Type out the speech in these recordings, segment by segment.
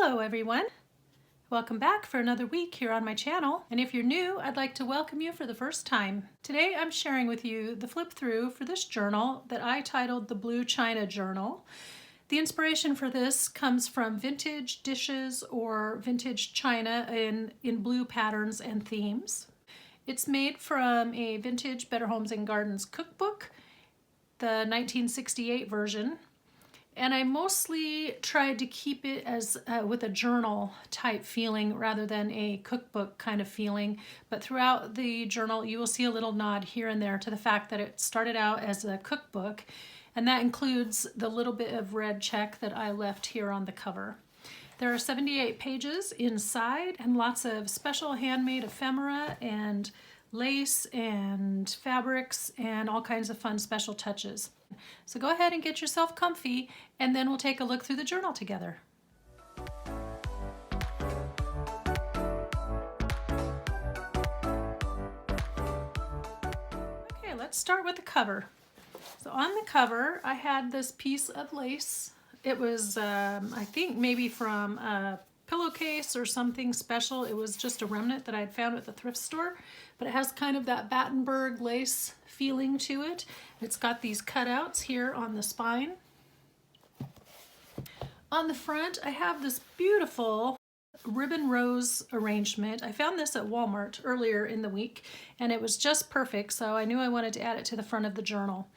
Hello everyone! Welcome back for another week here on my channel, and if you're new, I'd like to welcome you for the first time. Today I'm sharing with you the flip through for this journal that I titled the Blue China Journal. The inspiration for this comes from vintage dishes or vintage china in blue patterns and themes. It's made from a vintage Better Homes and Gardens cookbook, the 1968 version. And I mostly tried to keep it as with a journal type feeling rather than a cookbook kind of feeling. But throughout the journal, you will see a little nod here and there to the fact that it started out as a cookbook. And that includes the little bit of red check that I left here on the cover. There are 78 pages inside and lots of special handmade ephemera and lace and fabrics and all kinds of fun special touches. So go ahead and get yourself comfy, and then we'll take a look through the journal together. Okay, let's start with the cover. So on the cover, I had this piece of lace. It was, I think maybe from a pillowcase or something special. It was just a remnant that I had found at the thrift store, but it has kind of that Battenberg lace feeling to it. It's got these cutouts here on the spine. On the front, I have this beautiful ribbon rose arrangement. I found this at Walmart earlier in the week, and it was just perfect, so I knew I wanted to add it to the front of the journal.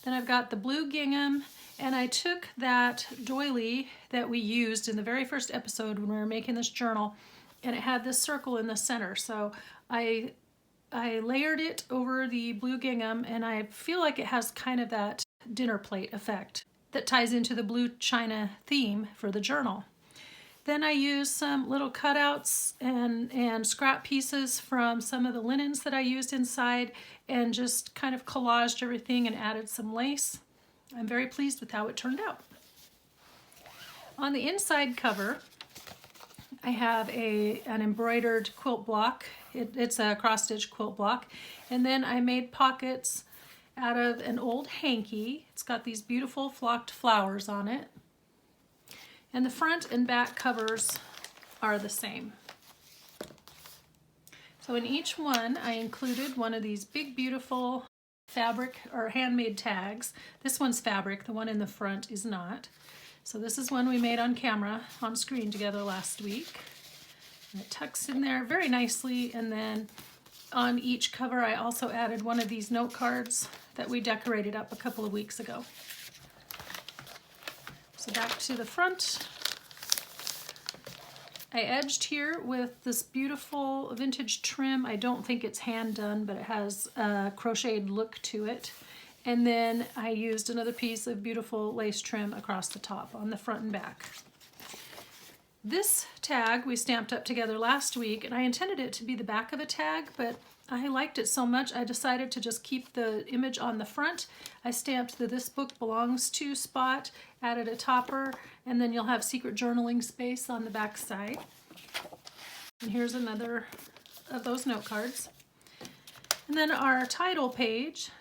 Then I've got the blue gingham, and I took that doily that we used in the very first episode when we were making this journal, and it had this circle in the center. So I layered it over the blue gingham, and I feel like it has kind of that dinner plate effect that ties into the blue china theme for the journal. Then I used some little cutouts and scrap pieces from some of the linens that I used inside and just kind of collaged everything and added some lace. I'm very pleased with how it turned out. On the inside cover, I have an embroidered quilt block. It's a cross-stitch quilt block. And then I made pockets out of an old hanky. It's got these beautiful flocked flowers on it. And the front and back covers are the same. So in each one, I included one of these big, beautiful fabric or handmade tags. This one's fabric, the one in the front is not. So this is one we made on camera, on screen together last week. And it tucks in there very nicely, and then on each cover I also added one of these note cards that we decorated up a couple of weeks ago. So back to the front. I edged here with this beautiful vintage trim. I don't think it's hand done, but it has a crocheted look to it. And then I used another piece of beautiful lace trim across the top on the front and back. This tag we stamped up together last week, and I intended it to be the back of a tag, but I liked it so much I decided to just keep the image on the front. I stamped the "This Book Belongs To" spot, added a topper, and then you'll have secret journaling space on the back side. And here's another of those note cards. And then our title page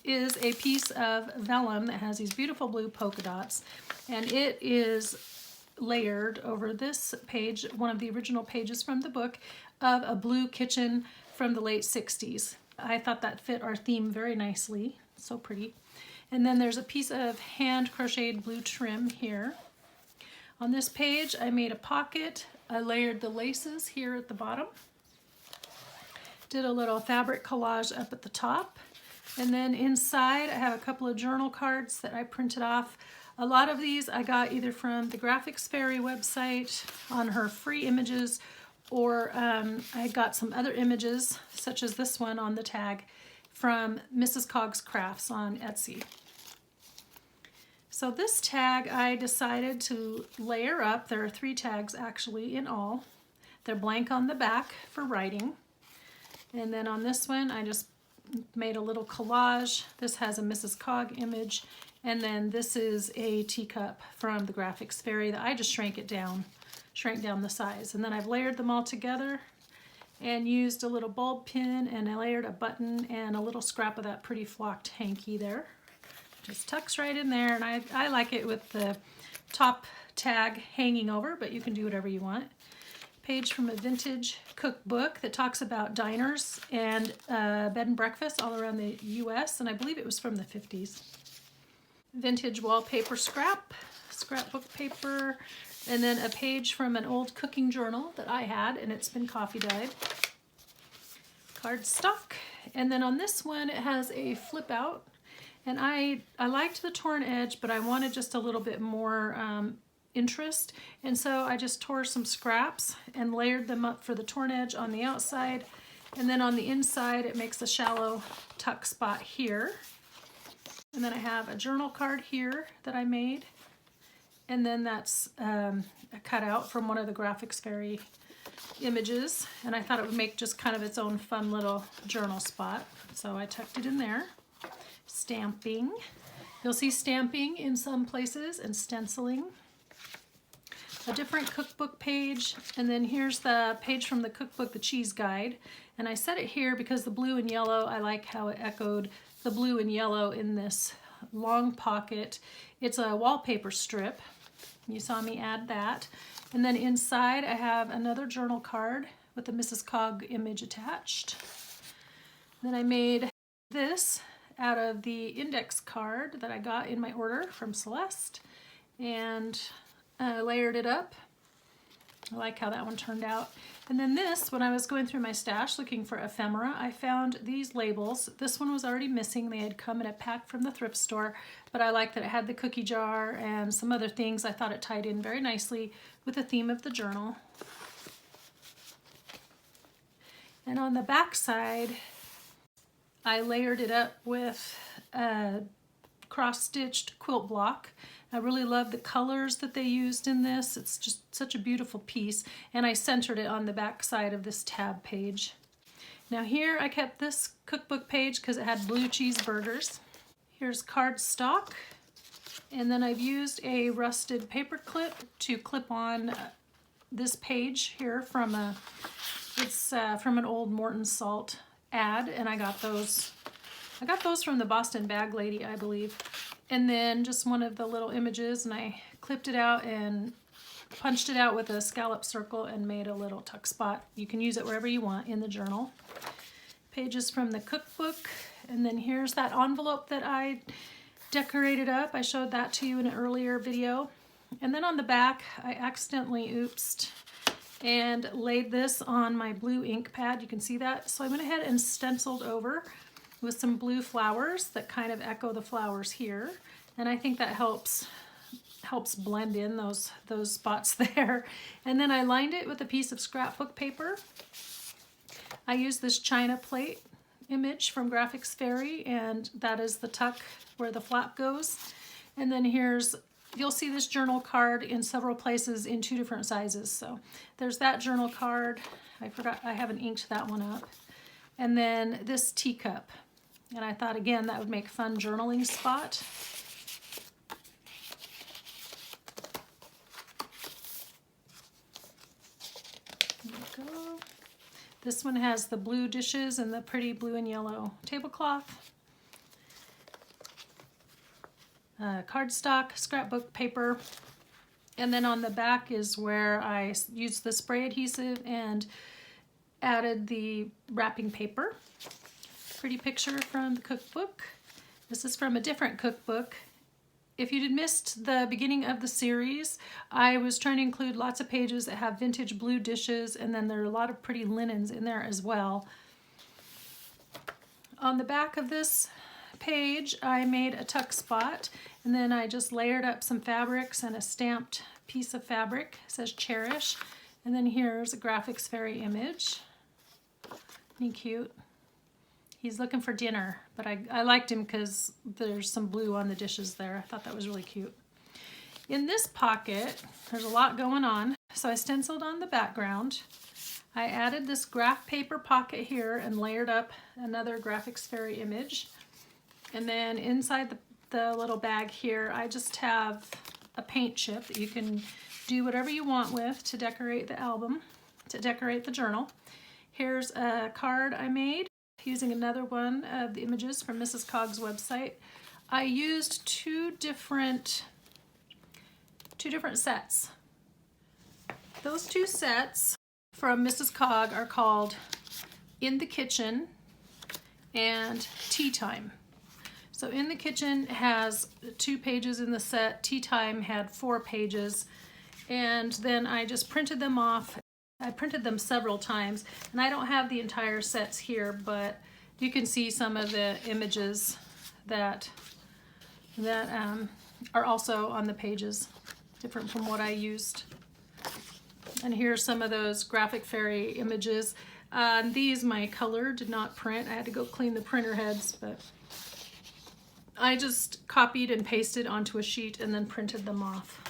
is a piece of vellum that has these beautiful blue polka dots, and it is layered over this page, one of the original pages from the book, of a blue kitchen from the late 60s. I thought that fit our theme very nicely. So pretty. And then there's a piece of hand crocheted blue trim here. On this page I made a pocket. I layered the laces here at the bottom. Did a little fabric collage up at the top. And then inside I have a couple of journal cards that I printed off. A lot of these I got either from the Graphics Fairy website on her free images, or I got some other images, such as this one on the tag, from Mrs. Cog's Crafts on Etsy. So this tag I decided to layer up. There are 3 tags actually in all. They're blank on the back for writing. And then on this one I just made a little collage. This has a Mrs. Cog image, and then this is a teacup from the Graphics Fairy that I just shrank down the size. And then I've layered them all together and used a little bulb pin, and I layered a button and a little scrap of that pretty flocked hanky there. Just tucks right in there, and I like it with the top tag hanging over, but you can do whatever you want. Page from a vintage cookbook that talks about diners and bed and breakfast all around the US, and I believe it was from the 50s. Vintage wallpaper scrapbook paper, and then a page from an old cooking journal that I had, and it's been coffee dyed. Cardstock, and then on this one it has a flip out, and I liked the torn edge, but I wanted just a little bit more interest, and so I just tore some scraps and layered them up for the torn edge on the outside, and then on the inside it makes a shallow tuck spot here. And then I have a journal card here that I made, and then that's a cutout from one of the Graphics Fairy images, and I thought it would make just kind of its own fun little journal spot, so I tucked it in there. Stamping. You'll see stamping in some places and stenciling. A different cookbook page, and then here's the page from the cookbook, the cheese guide, and I set it here because the blue and yellow, I like how it echoed the blue and yellow in this long pocket. It's a wallpaper strip. You saw me add that. And then inside I have another journal card with the Mrs. Cog image attached. Then I made this out of the index card that I got in my order from Celeste, and layered it up. I like how that one turned out. And then this, when I was going through my stash looking for ephemera, I found these labels. This one was already missing. They had come in a pack from the thrift store, but I like that it had the cookie jar and some other things. I thought it tied in very nicely with the theme of the journal. And on the back side, I layered it up with a cross-stitched quilt block. I really love the colors that they used in this. It's just such a beautiful piece, and I centered it on the back side of this tab page. Now here I kept this cookbook page because it had blue cheeseburgers. Here's cardstock, and then I've used a rusted paper clip to clip on this page here from from an old Morton Salt ad, and I got those from the Boston Bag Lady, I believe. And then just one of the little images, and I clipped it out and punched it out with a scallop circle and made a little tuck spot. You can use it wherever you want in the journal. Pages from the cookbook, and then here's that envelope that I decorated up. I showed that to you in an earlier video. And then on the back, I accidentally oopsed and laid this on my blue ink pad. You can see that. So I went ahead and stenciled over with some blue flowers that kind of echo the flowers here, and I think that helps blend in those spots there. And then I lined it with a piece of scrapbook paper. I used this china plate image from Graphics Fairy, and that is the tuck where the flap goes. And then you'll see this journal card in several places in 2 different sizes. So there's that journal card. I forgot, I haven't inked that one up. And then this teacup. And I thought, again, that would make a fun journaling spot. There we go. This one has the blue dishes and the pretty blue and yellow tablecloth. Cardstock, scrapbook paper. And then on the back is where I used the spray adhesive and added the wrapping paper. Pretty picture from the cookbook. This is from a different cookbook. If you missed the beginning of the series, I was trying to include lots of pages that have vintage blue dishes, and then there are a lot of pretty linens in there as well. On the back of this page, I made a tuck spot, and then I just layered up some fabrics and a stamped piece of fabric. It says Cherish. And then here's a Graphics Fairy image. Isn't he cute? He's looking for dinner, but I liked him because there's some blue on the dishes there. I thought that was really cute. In this pocket, there's a lot going on, so I stenciled on the background. I added this graph paper pocket here and layered up another Graphics Fairy image. And then inside the little bag here, I just have a paint chip that you can do whatever you want with to decorate the album, to decorate the journal. Here's a card I made using another one of the images from Mrs. Cog's website. I used 2 different two different sets. Those two sets from Mrs. Cog are called In the Kitchen and Tea Time. So In the Kitchen has 2 pages in the set. Tea Time had 4 pages. And then I just printed them off. I printed them several times, and I don't have the entire sets here, but you can see some of the images that are also on the pages, different from what I used. And here's some of those graphic fairy images. These, my color did not print. I had to go clean the printer heads, but I just copied and pasted onto a sheet and then printed them off.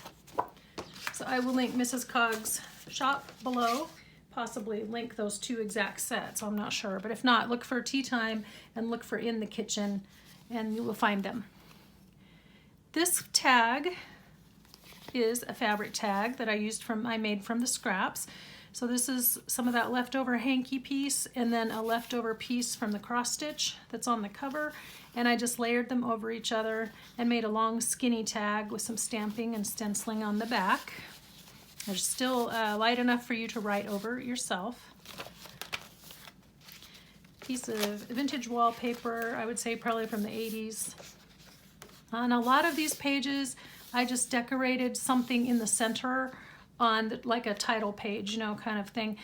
So I will link Mrs. Cog's shop below, possibly link those 2 exact sets, I'm not sure. But if not, look for Tea Time and look for In the Kitchen and you will find them. This tag is a fabric tag that I made from the scraps. So this is some of that leftover hanky piece and then a leftover piece from the cross stitch that's on the cover. And I just layered them over each other and made a long skinny tag with some stamping and stenciling on the back. They're still light enough for you to write over yourself. Piece of vintage wallpaper, I would say probably from the 80s. On a lot of these pages, I just decorated something in the center on like a title page, you know, kind of thing.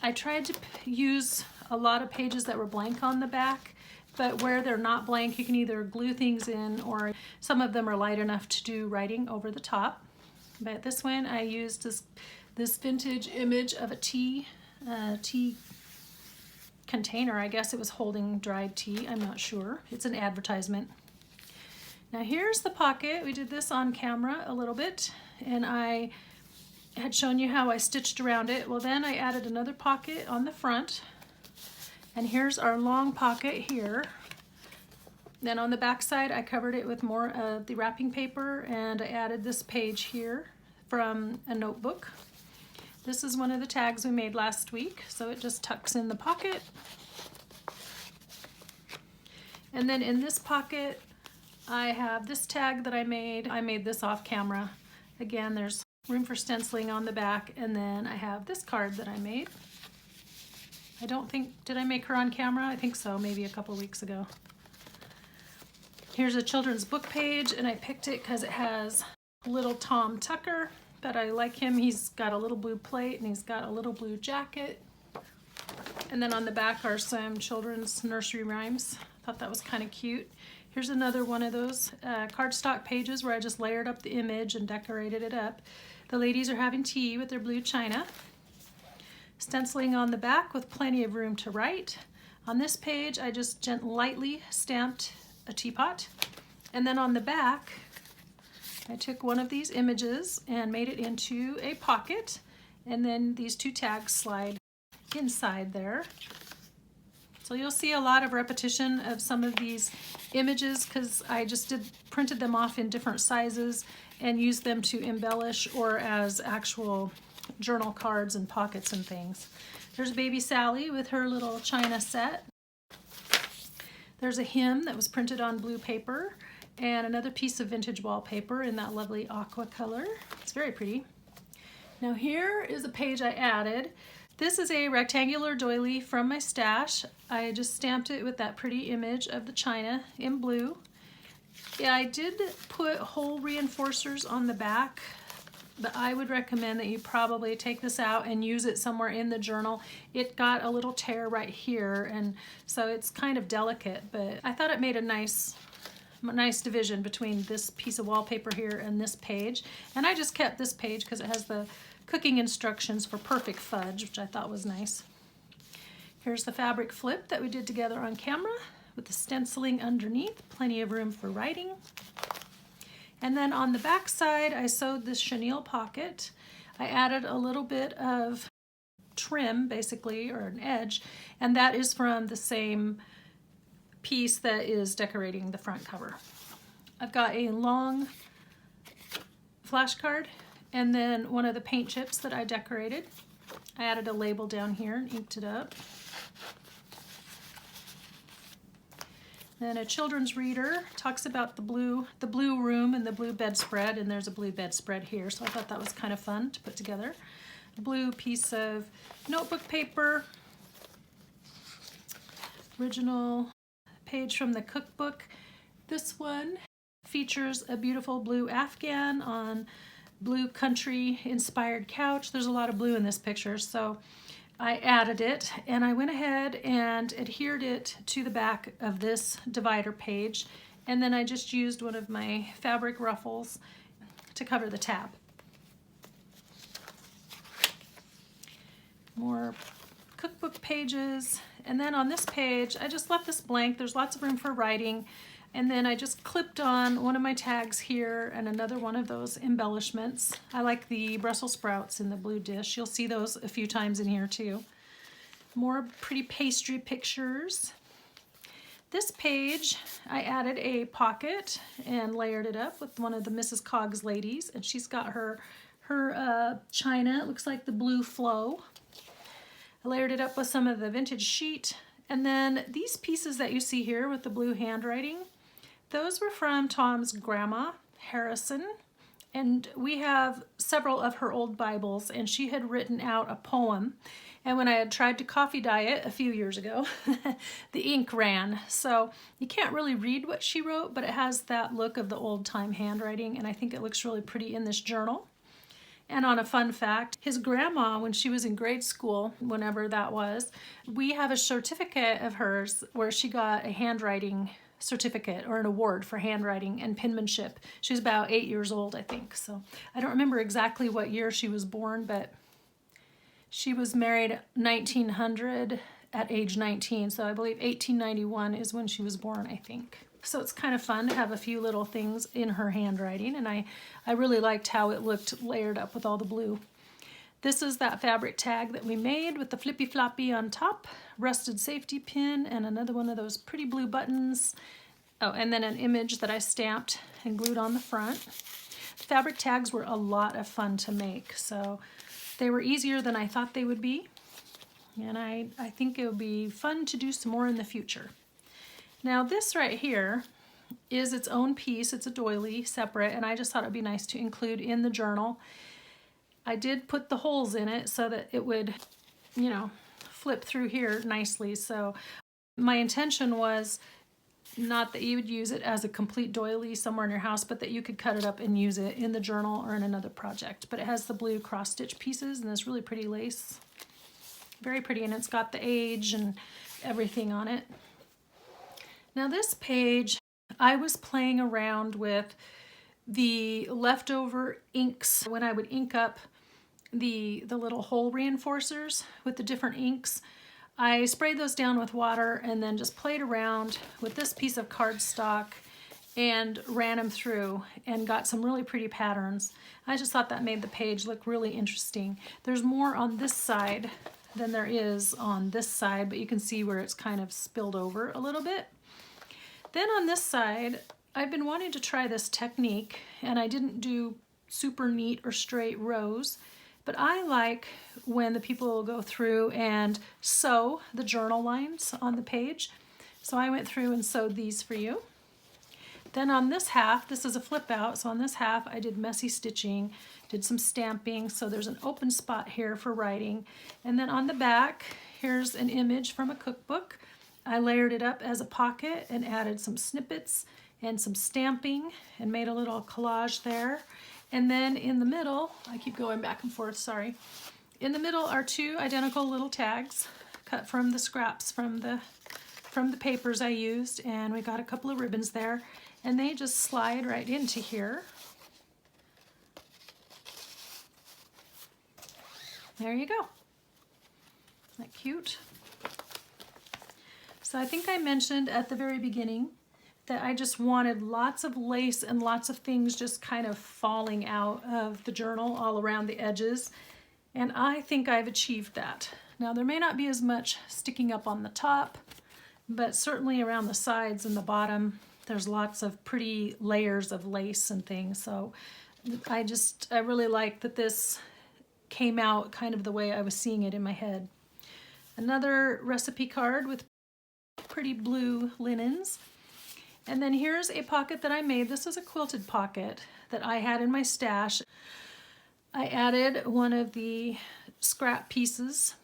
I tried to use a lot of pages that were blank on the back, but where they're not blank, you can either glue things in or some of them are light enough to do writing over the top. But this one, I used this vintage image of a tea container. I guess it was holding dried tea. I'm not sure. It's an advertisement. Now here's the pocket. We did this on camera a little bit, and I had shown you how I stitched around it. Well, then I added another pocket on the front, and here's our long pocket here. Then on the back side, I covered it with more of the wrapping paper, and I added this page here from a notebook. This is one of the tags we made last week, so it just tucks in the pocket. And then in this pocket, I have this tag that I made. I made this off camera. Again, there's room for stenciling on the back, and then I have this card that I made. I don't think, did I make her on camera? I think so, maybe a couple weeks ago. Here's a children's book page, and I picked it because it has little Tom Tucker, but I like him. He's got a little blue plate and he's got a little blue jacket. And then on the back are some children's nursery rhymes. Thought that was kind of cute. Here's another one of those cardstock pages where I just layered up the image and decorated it up. The ladies are having tea with their blue china. Stenciling on the back with plenty of room to write. On this page, I just lightly stamped a teapot, and then on the back I took one of these images and made it into a pocket, and then these 2 tags slide inside there. So you'll see a lot of repetition of some of these images because I just printed them off in different sizes and used them to embellish or as actual journal cards and pockets and things. There's baby Sally with her little china set. There's a hymn that was printed on blue paper and another piece of vintage wallpaper in that lovely aqua color. It's very pretty. Now here is a page I added. This is a rectangular doily from my stash. I just stamped it with that pretty image of the china in blue. Yeah, I did put hole reinforcers on the back, but I would recommend that you probably take this out and use it somewhere in the journal. It got a little tear right here, and so it's kind of delicate, but I thought it made a nice division between this piece of wallpaper here and this page. And I just kept this page because it has the cooking instructions for perfect fudge, which I thought was nice. Here's the fabric flip that we did together on camera with the stenciling underneath, plenty of room for writing. And then on the back side, I sewed this chenille pocket. I added a little bit of trim, basically, or an edge, and that is from the same piece that is decorating the front cover. I've got a long flashcard and then one of the paint chips that I decorated. I added a label down here and inked it up. And a children's reader talks about the blue room and the blue bedspread, and there's a blue bedspread here, so I thought that was kind of fun to put together. A blue piece of notebook paper, original page from the cookbook. This one features a beautiful blue Afghan on blue country inspired couch. There's a lot of blue in this picture, so I added it, and I went ahead and adhered it to the back of this divider page, and then I just used one of my fabric ruffles to cover the tab. More cookbook pages, and then on this page I just left this blank. There's lots of room for writing, and then I just clipped on one of my tags here and another one of those embellishments. I like the Brussels sprouts in the blue dish. You'll see those a few times in here too. More pretty pastry pictures. This page I added a pocket and layered it up with one of the Mrs. Coggs ladies, and she's got her china. It looks like the blue flow. I layered it up with some of the vintage sheet, and then these pieces that you see here with the blue handwriting, those were from Tom's grandma, Harrison, and we have several of her old Bibles, and she had written out a poem, and when I had tried to coffee dye it a few years ago, the ink ran. So you can't really read what she wrote, but it has that look of the old-time handwriting, and I think it looks really pretty in this journal. And on a fun fact, his grandma, when she was in grade school, whenever that was, we have a certificate of hers where she got a handwriting certificate or an award for handwriting and penmanship. She was about 8 years old, I think. So I don't remember exactly what year she was born, but she was married 1900 at age 19. So I believe 1891 is when she was born, I think. So it's kind of fun to have a few little things in her handwriting, and I really liked how it looked layered up with all the blue. This is that fabric tag that we made with the flippy floppy on top, rusted safety pin, and another one of those pretty blue buttons. Oh, and then an image that I stamped and glued on the front. The fabric tags were a lot of fun to make, so they were easier than I thought they would be, and I think it would be fun to do some more in the future. Now this right here is its own piece. It's a doily, separate, and I just thought it would be nice to include in the journal. I did put the holes in it so that it would, you know, flip through here nicely. So my intention was not that you would use it as a complete doily somewhere in your house, but that you could cut it up and use it in the journal or in another project. But it has the blue cross-stitch pieces and this really pretty lace. Very pretty, and it's got the age and everything on it. Now this page, I was playing around with the leftover inks. When I would ink up the little hole reinforcers with the different inks, I sprayed those down with water and then just played around with this piece of cardstock and ran them through and got some really pretty patterns. I just thought that made the page look really interesting. There's more on this side than there is on this side, but you can see where it's kind of spilled over a little bit. Then on this side, I've been wanting to try this technique, and I didn't do super neat or straight rows, but I like when the people will go through and sew the journal lines on the page. So I went through and sewed these for you. Then on this half, this is a flip out, so on this half I did messy stitching, did some stamping, so there's an open spot here for writing. And then on the back, here's an image from a cookbook. I layered it up as a pocket and added some snippets and some stamping and made a little collage there. And then in the middle, I keep going back and forth, sorry. In the middle are two identical little tags cut from the scraps from the papers I used, and we got a couple of ribbons there, and they just slide right into here. There you go. Isn't that cute? So I think I mentioned at the very beginning that I just wanted lots of lace and lots of things just kind of falling out of the journal all around the edges. And I think I've achieved that. Now there may not be as much sticking up on the top, but certainly around the sides and the bottom, there's lots of pretty layers of lace and things. So I really like that this came out kind of the way I was seeing it in my head. Another recipe card with pretty blue linens. And then here's a pocket that I made. This is a quilted pocket that I had in my stash. I added one of the scrap pieces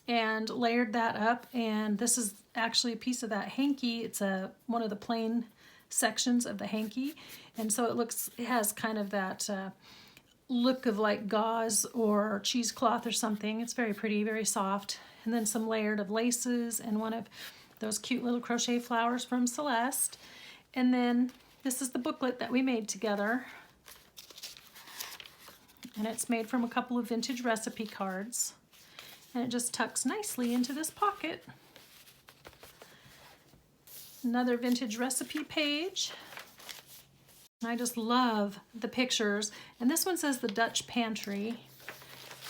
and layered that up, and this is actually a piece of that hanky. It's one of the plain sections of the hanky, and so it has kind of that look of like gauze or cheesecloth or something. It's very pretty, very soft. And then some layered of laces and one of those cute little crochet flowers from Celeste. And then this is the booklet that we made together. And it's made from a couple of vintage recipe cards. And it just tucks nicely into this pocket. Another vintage recipe page. I just love the pictures. And this one says the Dutch Pantry.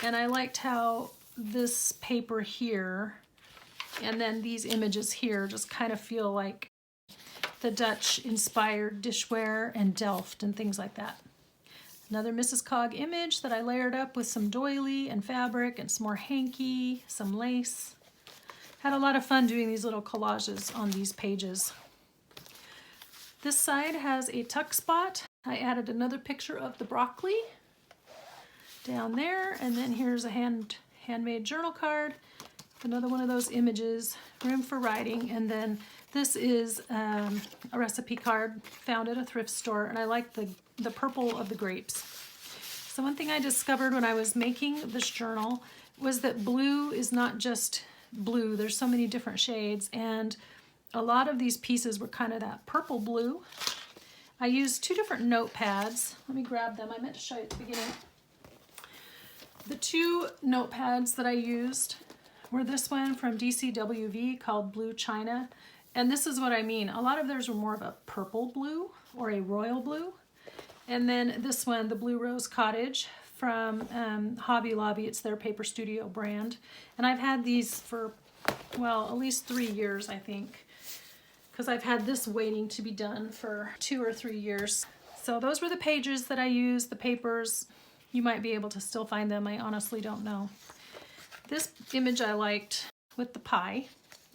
And I liked how this paper here and then these images here just kind of feel like the Dutch inspired dishware and Delft and things like that. Another Mrs. Cog image that I layered up with some doily and fabric and some more hanky, some lace. Had a lot of fun doing these little collages on these pages. This side has a tuck spot. I added another picture of the broccoli down there, and then here's a handmade journal card, another one of those images, room for writing, and then this is a recipe card found at a thrift store, and I like the purple of the grapes. So one thing I discovered when I was making this journal was that blue is not just blue. There's so many different shades, and a lot of these pieces were kind of that purple blue. I used two different notepads. Let me grab them. I meant to show you at the beginning. The two notepads that I used were this one from DCWV called Blue China. And this is what I mean. A lot of theirs were more of a purple blue or a royal blue. And then this one, the Blue Rose Cottage from Hobby Lobby. It's their Paper Studio brand. And I've had these for, well, at least 3 years, I think, because I've had this waiting to be done for 2 or 3 years. So those were the pages that I used, the papers. You might be able to still find them. I honestly don't know. This image I liked with the pie,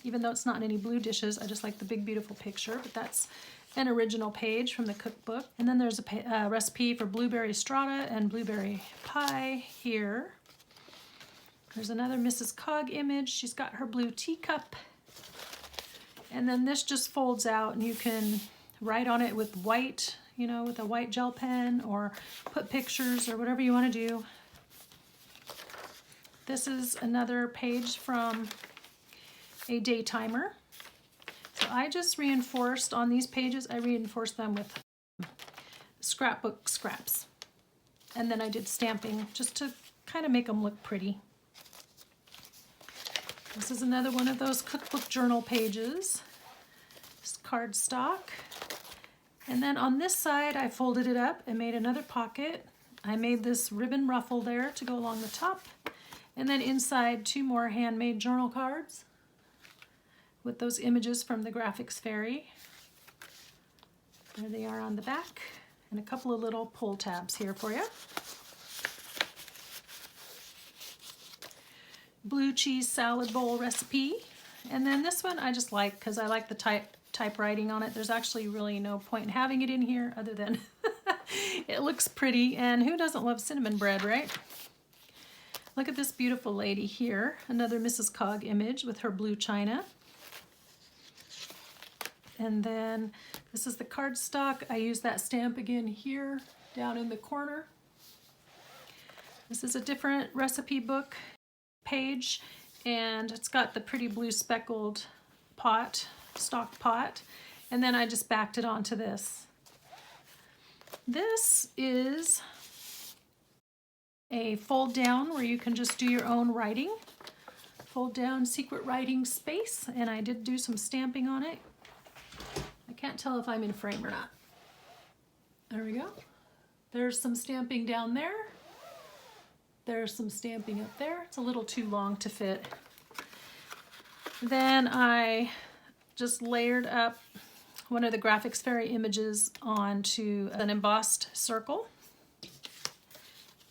even though it's not in any blue dishes. I just like the big, beautiful picture, but that's an original page from the cookbook. And then there's a recipe for blueberry strata and blueberry pie here. There's another Mrs. Cog image. She's got her blue teacup. And then this just folds out and you can write on it with white, you know, with a white gel pen, or put pictures or whatever you want to do. This is another page from a day timer. So I just reinforced on these pages, I reinforced them with scrapbook scraps. And then I did stamping just to kind of make them look pretty. This is another one of those cookbook journal pages. It's cardstock. And then on this side, I folded it up and made another pocket. I made this ribbon ruffle there to go along the top. And then inside, 2 more handmade journal cards with those images from the Graphics Fairy. There they are on the back. And a couple of little pull tabs here for you. Blue cheese salad bowl recipe. And then this one I just like because I like the typewriting on it. There's actually really no point in having it in here other than it looks pretty, and who doesn't love cinnamon bread, right? Look at this beautiful lady here, another Mrs. Cog image with her blue china. And then this is the cardstock. I use that stamp again here down in the corner. This is a different recipe book page, and it's got the pretty blue speckled pot, stock pot, and then I just backed it onto this. This is a fold down where you can just do your own writing. Fold down secret writing space, and I did do some stamping on it. I can't tell if I'm in frame or not. There we go. There's some stamping down there. There's some stamping up there. It's a little too long to fit. Then I just layered up one of the Graphics Fairy images onto an embossed circle.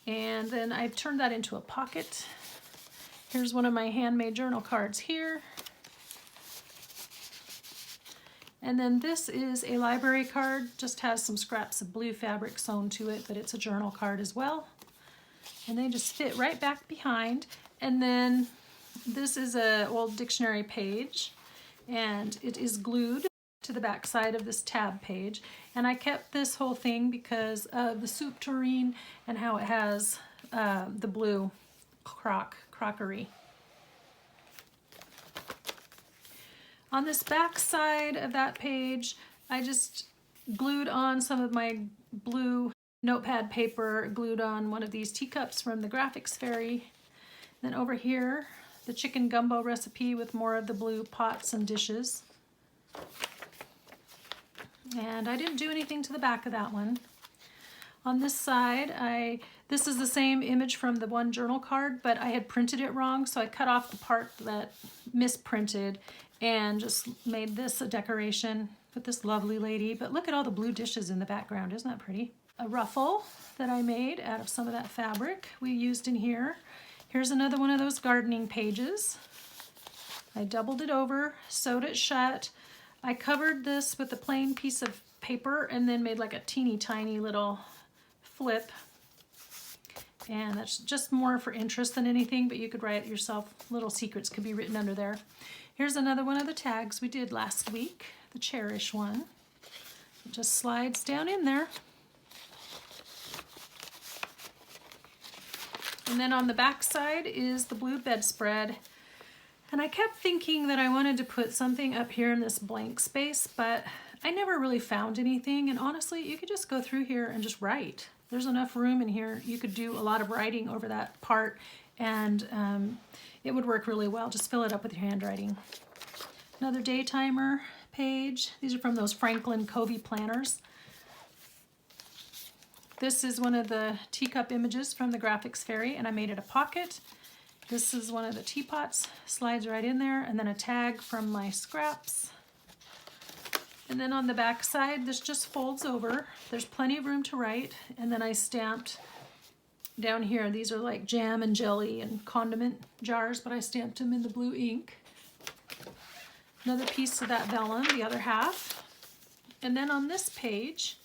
And then I've turned that into a pocket. Here's one of my handmade journal cards here. And then this is a library card, just has some scraps of blue fabric sewn to it, but it's a journal card as well. And they just fit right back behind. And then this is an old dictionary page, and it is glued to the back side of this tab page. And I kept this whole thing because of the soup tureen and how it has the blue crockery. On this back side of that page, I just glued on some of my blue notepad paper, glued on one of these teacups from the Graphics Fairy. Then over here, the chicken gumbo recipe with more of the blue pots and dishes. And I didn't do anything to the back of that one. On this side, this is the same image from the one journal card, but I had printed it wrong, so I cut off the part that misprinted and just made this a decoration with this lovely lady. But look at all the blue dishes in the background. Isn't that pretty? A ruffle that I made out of some of that fabric we used in here. Here's another one of those gardening pages. I doubled it over, sewed it shut. I covered this with a plain piece of paper and then made like a teeny tiny little flip. And that's just more for interest than anything, but you could write it yourself. Little secrets could be written under there. Here's another one of the tags we did last week, the Cherish one. It just slides down in there. And then on the back side is the blue bedspread. And I kept thinking that I wanted to put something up here in this blank space, but I never really found anything. And honestly, you could just go through here and just write. There's enough room in here. You could do a lot of writing over that part, and it would work really well. Just fill it up with your handwriting. Another day timer page. These are from those Franklin Covey planners. This is one of the teacup images from the Graphics Fairy, and I made it a pocket. This is one of the teapots, slides right in there, and then a tag from my scraps. And then on the back side, this just folds over. There's plenty of room to write, and then I stamped down here. These are like jam and jelly and condiment jars, but I stamped them in the blue ink. Another piece of that vellum, the other half. And then on this page,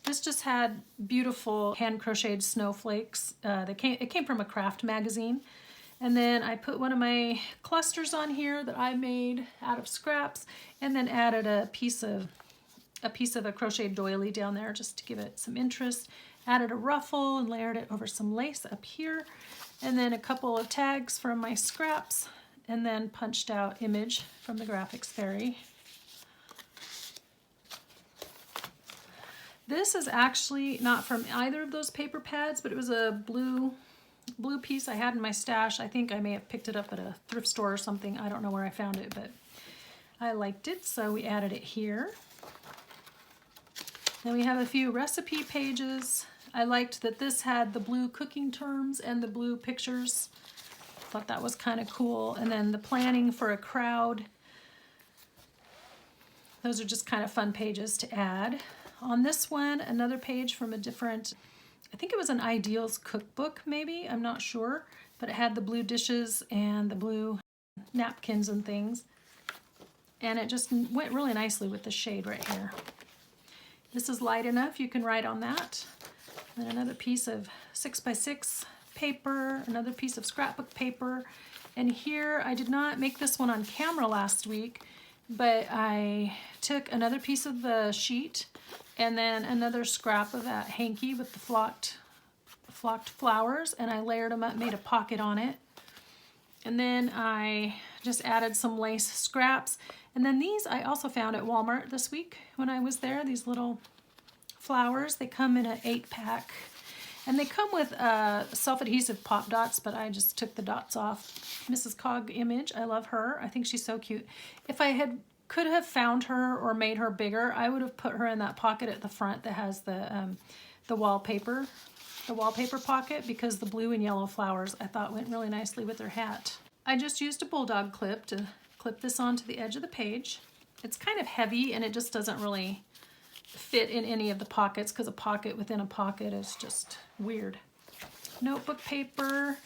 this just had beautiful hand crocheted snowflakes. It came from a craft magazine. And then I put one of my clusters on here that I made out of scraps, and then added a piece of a crocheted doily down there just to give it some interest. Added a ruffle and layered it over some lace up here, and then a couple of tags from my scraps, and then punched out image from the Graphics Fairy. This is actually not from either of those paper pads, but it was a blue piece I had in my stash. I think I may have picked it up at a thrift store or something. I don't know where I found it, but I liked it, so we added it here. Then we have a few recipe pages. I liked that this had the blue cooking terms and the blue pictures. Thought that was kind of cool. And then the planning for a crowd. Those are just kind of fun pages to add. On this one, another page from a different, I think it was an Ideals cookbook maybe, I'm not sure, but it had the blue dishes and the blue napkins and things. And it just went really nicely with the shade right here. This is light enough, you can write on that. Then another piece of 6x6 paper, another piece of scrapbook paper. And here, I did not make this one on camera last week, but I took another piece of the sheet and then another scrap of that hanky with the flocked flowers, and I layered them up, made a pocket on it. And then I just added some lace scraps. And then these I also found at Walmart this week when I was there, these little flowers. They come in an 8-pack. And they come with self-adhesive pop dots, but I just took the dots off. Mrs. Cog image, I love her. I think she's so cute. If I could have found her or made her bigger, I would have put her in that pocket at the front that has the wallpaper pocket, because the blue and yellow flowers I thought went really nicely with her hat. I just used a bulldog clip to clip this onto the edge of the page. It's kind of heavy and it just doesn't really fit in any of the pockets, because a pocket within a pocket is just weird. Notebook paper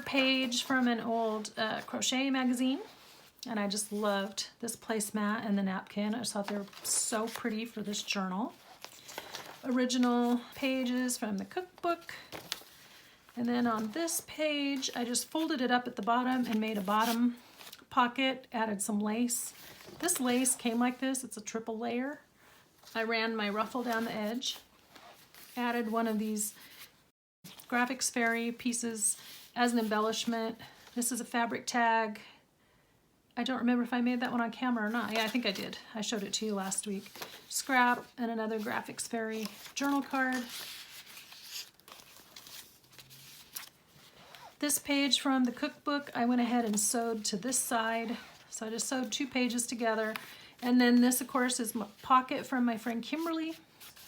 page from an old crochet magazine. And I just loved this placemat and the napkin. I just thought they were so pretty for this journal. Original pages from the cookbook. And then on this page, I just folded it up at the bottom and made a bottom pocket, added some lace. This lace came like this, it's a triple layer. I ran my ruffle down the edge, added one of these Graphics Fairy pieces as an embellishment. This is a fabric tag. I don't remember if I made that one on camera or not. Yeah, I think I did. I showed it to you last week. Scrap and another Graphics Fairy journal card. This page from the cookbook, I went ahead and sewed to this side. So I just sewed 2 pages together. And then this, of course, is my pocket from my friend Kimberly.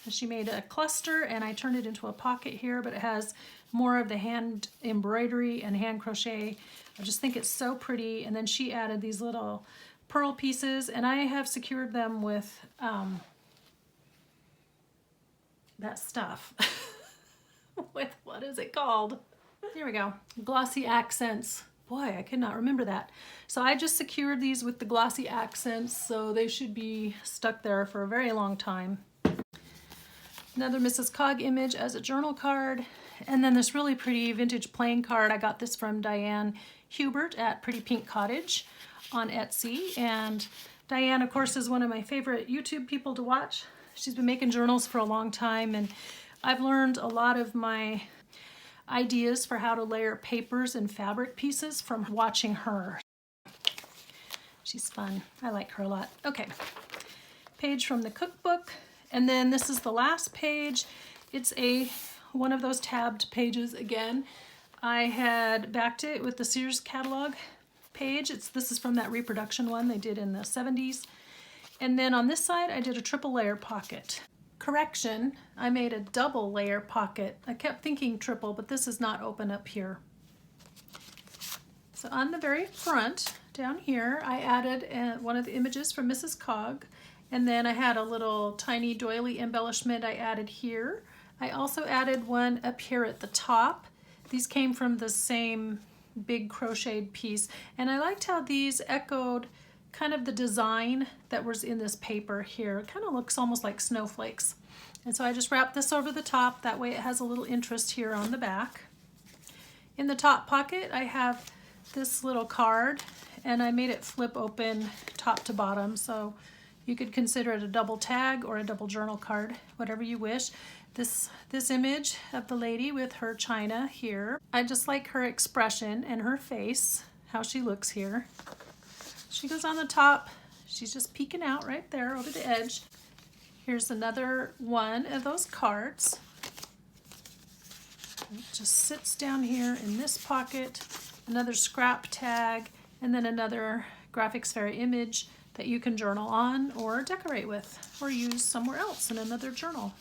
She made a cluster and I turned it into a pocket here, but it has more of the hand embroidery and hand crochet. I just think it's so pretty. And then she added these little pearl pieces, and I have secured them with that stuff. With, what is it called? Here we go. Glossy accents. Boy, I could not remember that. So I just secured these with the glossy accents, so they should be stuck there for a very long time. Another Mrs. Cog image as a journal card. And then this really pretty vintage playing card. I got this from Diane Hubert at Pretty Pink Cottage on Etsy. And Diane, of course, is one of my favorite YouTube people to watch. She's been making journals for a long time, and I've learned a lot of my ideas for how to layer papers and fabric pieces from watching her. She's fun. I like her a lot. Okay, page from the cookbook. And then this is the last page. It's one of those tabbed pages again. I had backed it with the Sears catalog page. This is from that reproduction one they did in the 70s. And then on this side, I did a triple layer pocket. Correction, I made a double layer pocket. I kept thinking triple, but this is not open up here. So on the very front, down here, I added one of the images from Mrs. Cog. And then I had a little tiny doily embellishment I added here. I also added one up here at the top. These came from the same big crocheted piece. And I liked how these echoed kind of the design that was in this paper here. It kind of looks almost like snowflakes. And so I just wrapped this over the top. That way it has a little interest here on the back. In the top pocket, I have this little card, and I made it flip open top to bottom. So you could consider it a double tag or a double journal card, whatever you wish. This image of the lady with her china here. I just like her expression and her face, how she looks here. She goes on the top. She's just peeking out right there over the edge. Here's another one of those cards. It just sits down here in this pocket. Another scrap tag, and then another Graphics Fairy image that you can journal on or decorate with or use somewhere else in another journal.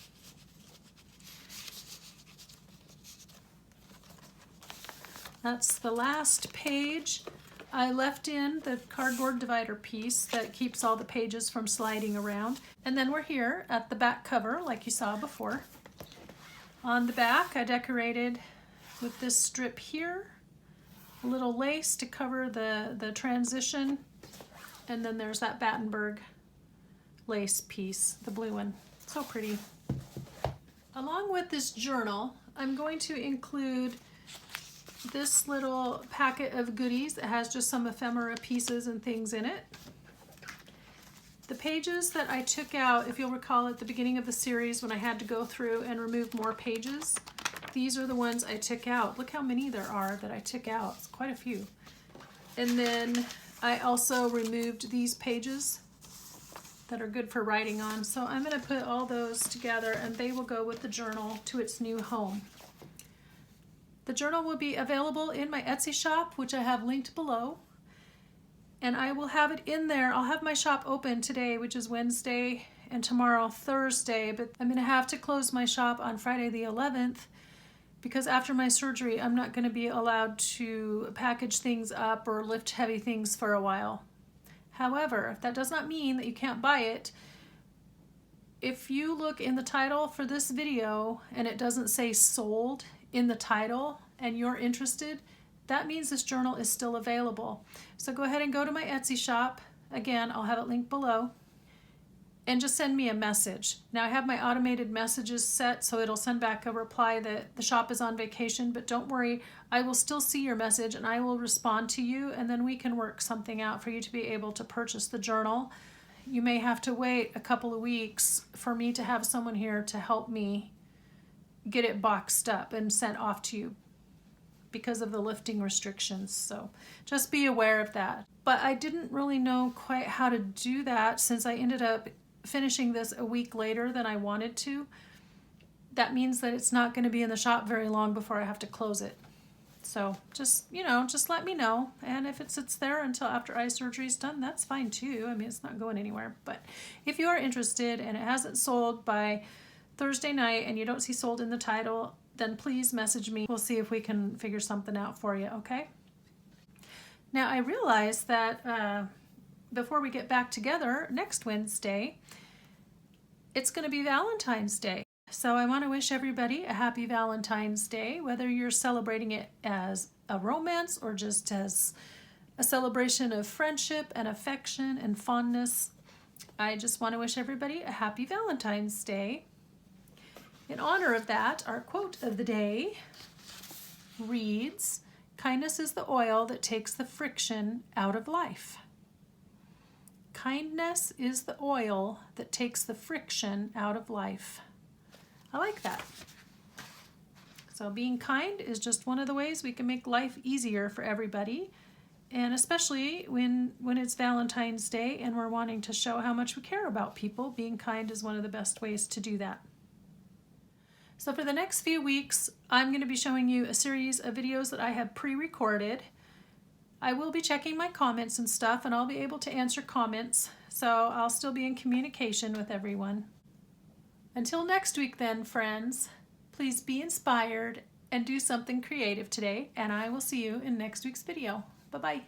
That's the last page. I left in the cardboard divider piece that keeps all the pages from sliding around. And then we're here at the back cover like you saw before. On the back I decorated with this strip here, a little lace to cover the transition, and then there's that Battenberg lace piece, the blue one. So pretty. Along with this journal, I'm going to include this little packet of goodies that has just some ephemera pieces and things in it. The pages that I took out, if you'll recall at the beginning of the series when I had to go through and remove more pages, these are the ones I took out. Look how many there are that I took out. It's quite a few. And then I also removed these pages that are good for writing on. So I'm going to put all those together and they will go with the journal to its new home. The journal will be available in my Etsy shop, which I have linked below. And I will have it in there. I'll have my shop open today, which is Wednesday, and tomorrow, Thursday. But I'm going to have to close my shop on Friday the 11th because after my surgery, I'm not going to be allowed to package things up or lift heavy things for a while. However, that does not mean that you can't buy it. If you look in the title for this video and it doesn't say sold in the title and you're interested, that means this journal is still available. So go ahead and go to my Etsy shop. Again, I'll have it linked below. And just send me a message. Now I have my automated messages set, so it'll send back a reply that the shop is on vacation, but don't worry, I will still see your message and I will respond to you, and then we can work something out for you to be able to purchase the journal. You may have to wait a couple of weeks for me to have someone here to help me get it boxed up and sent off to you because of the lifting restrictions, so just be aware of that. But I didn't really know quite how to do that since I ended up finishing this a week later than I wanted to. That means that it's not going to be in the shop very long before I have to close it. So just, just let me know. And if it sits there until after eye surgery is done, that's fine too. I mean, it's not going anywhere. But if you are interested and it hasn't sold by Thursday night and you don't see sold in the title, then please message me. We'll see if we can figure something out for you, okay? Now I realize that before we get back together next Wednesday, it's going to be Valentine's Day. So I want to wish everybody a happy Valentine's Day, whether you're celebrating it as a romance or just as a celebration of friendship and affection and fondness. I just want to wish everybody a happy Valentine's Day. In honor of that, our quote of the day reads, "Kindness is the oil that takes the friction out of life." Kindness is the oil that takes the friction out of life. I like that. So being kind is just one of the ways we can make life easier for everybody, and especially when it's Valentine's Day and we're wanting to show how much we care about people, being kind is one of the best ways to do that. So for the next few weeks, I'm going to be showing you a series of videos that I have pre-recorded. I will be checking my comments and stuff, and I'll be able to answer comments, so I'll still be in communication with everyone. Until next week then, friends, please be inspired and do something creative today, and I will see you in next week's video. Bye-bye.